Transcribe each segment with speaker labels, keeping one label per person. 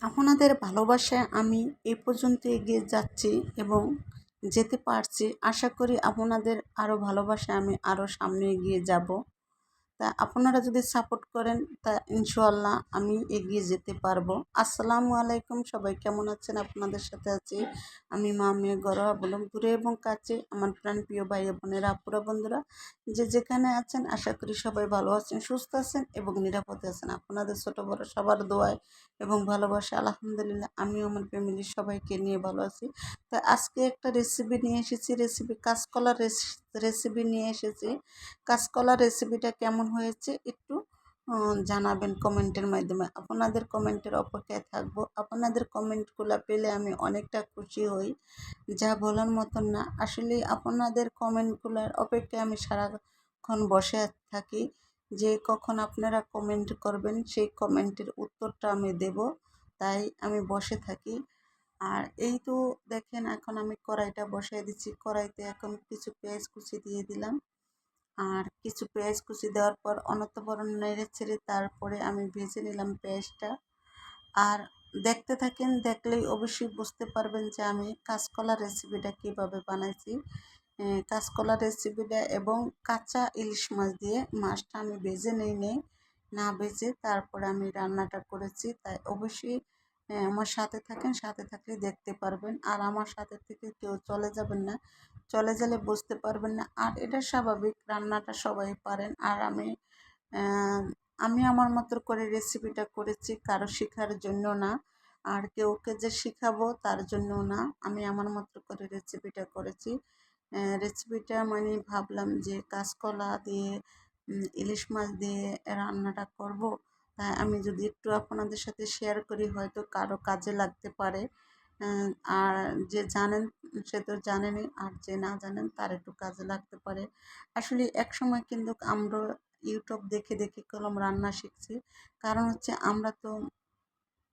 Speaker 1: আপনাদের ভালোবাসায় আমি এই পর্যন্ত এগিয়ে যাচ্ছি এবং যেতে পারছি। আশা করি আপনাদের আরও ভালোবাসায় আমি আরও সামনে এগিয়ে যাব। তা আপনারা যদি সাপোর্ট করেন তা ইনশাআল্লাহ আমি এগিয়ে যেতে পারবো। আসসালামু আলাইকুম, সবাই কেমন আছেন? আপনাদের সাথে আছি আমি মামিয়া গরোয়া বলম। দূরে এবং কাছে আমার প্রাণপ্রিয় ভাই বোনেরা, আপুরা, বন্ধুরা যে যেখানে আছেন, আশা করি সবাই ভালো আছেন, সুস্থ আছেন এবং নিরাপদে আছেন। আপনাদের ছোট বড় সবার দোয়ায় এবং ভালোবাসা আলহামদুলিল্লাহ আমিও আমার ফ্যামিলির সবাইকে নিয়ে ভালো আছি। তো আজকে একটা রেসিপি নিয়ে এসেছি, কাঁচকলার রেসিপি নিয়ে এসেছি। কাঁচকলার রেসিপিটা কেমন হয়েছে একটু জানাবেন কমেন্টের মাধ্যমে। আপনাদের কমেন্টের অপেক্ষায় থাকবো। আপনাদের কমেন্টগুলো পেলে আমি অনেকটা খুশি হই, যা বলার মতন না। আসলে আপনাদের কমেন্টগুলোর অপেক্ষায় আমি সারাক্ষণ বসে থাকি, যে কখন আপনারা কমেন্ট করবেন সেই কমেন্টের উত্তরটা আমি দেব, তাই আমি বসে থাকি। আর এই তো দেখেন, এখন আমি কড়াইটা বসাই দিচ্ছি। কড়াইতে এখন কিছু পেঁয়াজ কুচি দিয়ে দিলাম। আর কিছু পেঁয়াজ কুচি দেওয়ার পর অনর্গল নেড়ে ছেড়ে তারপরে আমি ভেজে নিলাম পেঁয়াজটা। আর দেখতে থাকেন, দেখলেই অবশ্যই বুঝতে পারবেন যে আমি কাঁচকলা রেসিপিটা কীভাবে বানাইছি। কাঁচকলা রেসিপিটা এবং কাঁচা ইলিশ মাছ দিয়ে, মাছটা আমি ভেজে নেই, না ভেজে তারপরে আমি রান্নাটা করেছি। তাই অবশ্যই আমার সাথে থাকেন, সাথে থাকলে দেখতে পারবেন। আর আমার সাথে থেকে কেউ চলে যাবেন না, চলে গেলে বুঝতে পারবেন না। আর এটা স্বাভাবিক, রান্নাটা সবাই পারেন। আর আমি আমার মতো করে রেসিপিটা করেছি, কারো শেখার জন্য না, আর কেউকে যে শিখাবো তার জন্য না। আমি আমার মতো করে রেসিপিটা করেছি। রেসিপিটা মানে ভাবলাম যে কাঁচকলা দিয়ে ইলিশ মাছ দিয়ে রান্নাটা করব। তাই আমি যদি একটু আপনাদের সাথে শেয়ার করি, হয়তো কারো কাজে লাগতে পারে। আর যে জানেন সে তো জানেনই, আর যে না জানেন তার একটু কাজে লাগতে পারে। আসলে একসময় কিন্তু আমরা ইউটিউব দেখে দেখে কলম রান্না শিখছি। কারণ হচ্ছে আমরা তো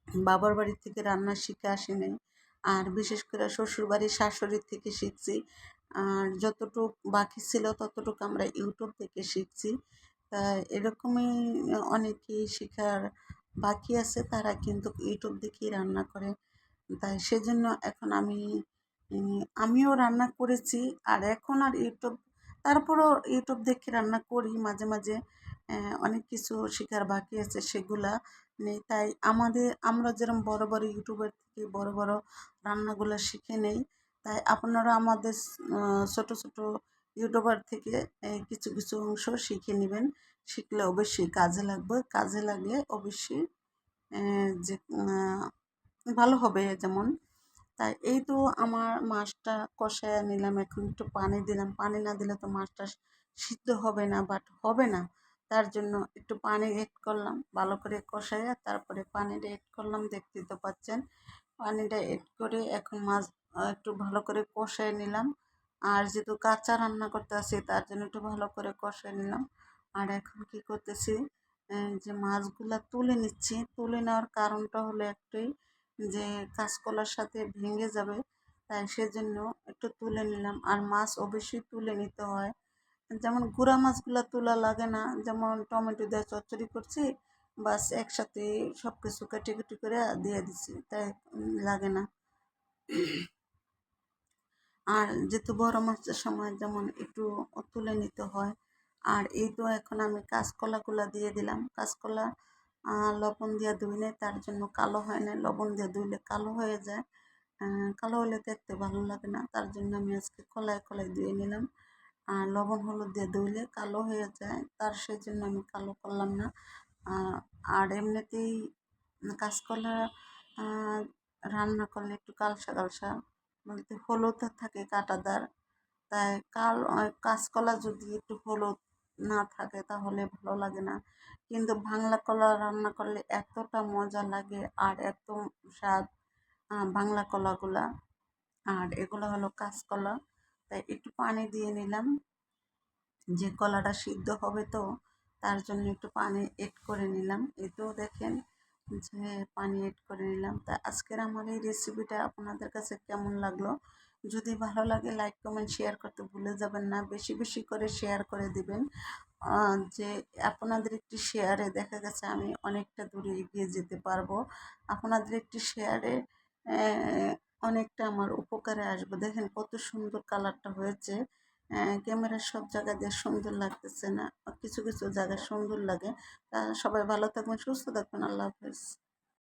Speaker 1: বাবার বাড়ি থেকে রান্না শিখে আসি নাই, আর বিশেষ করে শ্বশুরবাড়ি শাশুড়ির থেকে শিখছি। আর যতটুক বাকি ছিল ততটুকু আমরা ইউটিউব থেকে শিখছি। তা এরকমই অনেকেই শেখার বাকি আছে, তারা কিন্তু ইউটিউব দেখেই রান্না করে। তাই সেজন্য এখন আমিও রান্না করেছি। আর এখন আর ইউটিউব, তারপরও ইউটিউব দেখে রান্না করি মাঝে মাঝে। অনেক কিছু শেখার বাকি আছে, সেগুলা নেই। তাই আমরা যেরকম বড় বড় ইউটিউবার থেকে বড় বড় রান্নাগুলো শিখে নেই, তাই আপনারা আমাদের ছোট ছোট ইউটিউবার থেকে কিছু কিছু অংশ শিখে নেবেন। শিখলে অবশ্যই কাজে লাগবে, কাজে লাগলে অবশ্যই যে ভালো হবে যেমন। তাই এই তো আমার মাছটা কষায় নিলাম, এখন একটু পানি দিলাম। পানি না দিলে তো মাছটা সিদ্ধ হবে না, বাট হবে না। তার জন্য একটু পানি এড করলাম, ভালো করে কষাইয়া তারপরে পানিটা এড করলাম, দেখতেই তো পাচ্ছেন। পানিটা এড করে এখন মাছ একটু ভালো করে কষায় নিলাম। আর যেহেতু কাঁচা রান্না করতে আসি, তার জন্য একটু ভালো করে কষায় নিলাম। আর এখন কি করতেছি, যে মাছগুলা তুলে নিচ্ছি। তুলে নেওয়ার কারণটা হলো একটাই, যে কাঁচকলার সাথে ভেঙে যাবে, তাই সেজন্য একটু তুলে নিলাম। আর মাছ অবশ্যই তুলে নিতে হয়, যেমন গুঁড়া মাছগুলো তোলা লাগে না। যেমন টমেটো দিয়ে চচ্চড়ি করছি, বাস একসাথে সব কিছু কেটে কেটে করে দিয়ে দিছি, তাই লাগে না। আর যেহেতু বড় মাছের সময় যেমন একটু তুলে নিতে হয়। আর এই তো এখন আমি কাঁচকলাগুলো দিয়ে দিলাম। কাঁচকলা লবণ দিয়ে ধুই নাই, তার জন্য কালো হয় না। লবণ দিয়ে ধুইলে কালো হয়ে যায়, কালো হলে দেখতে ভালো লাগে না। তার জন্য আমি আজকে কলায় কলায় ধুয়ে নিলাম। আর লবণ হলুদ দিয়ে ধুইলে কালো হয়ে যায়, সেই জন্য আমি কালো করলাম না। আর এমনিতেই কাঁচকলা রান্না করলে একটু কালসা কালসা, বলতে হলুদ থাকে কাঁটাদার, তাই কাঁচকলা যদি একটু হলুদ না থাকে তাহলে ভালো লাগে না। কিন্তু বাংলা কলা রান্না করলে এতটা মজা লাগে আর এত স্বাদ বাংলা কলাগুলা। আর এগুলো হলো কাঁচকলা, তাই একটু পানি দিয়ে নিলাম, যে কলাটা সিদ্ধ হবে তো তার জন্য একটু পানি এড করে নিলাম। এতেও দেখেন যে পানি এড করে নিলাম। তা আজকের আমার এই রেসিপিটা আপনাদের কাছে কেমন লাগলো যদি ভালো লাগে লাইক কমেন্ট শেয়ার করতে ভুলে যাবেন না, বেশি বেশি করে শেয়ার করে দিবেন। যে আপনাদের একটি শেয়ারে দেখা গেছে আমি অনেকটা দূরে এগিয়ে যেতে পারবো। আপনাদের একটি শেয়ারে অনেকটা আমার উপকারে আসবে। দেখেন কত সুন্দর কালারটা হয়েছে। ক্যামেরার সব জায়গা দিয়ে সুন্দর লাগতেছে না, কিছু কিছু জায়গায় সুন্দর লাগে। সবাই ভালো থাকবেন, সুস্থ থাকবেন। আল্লাহ হাফেজ।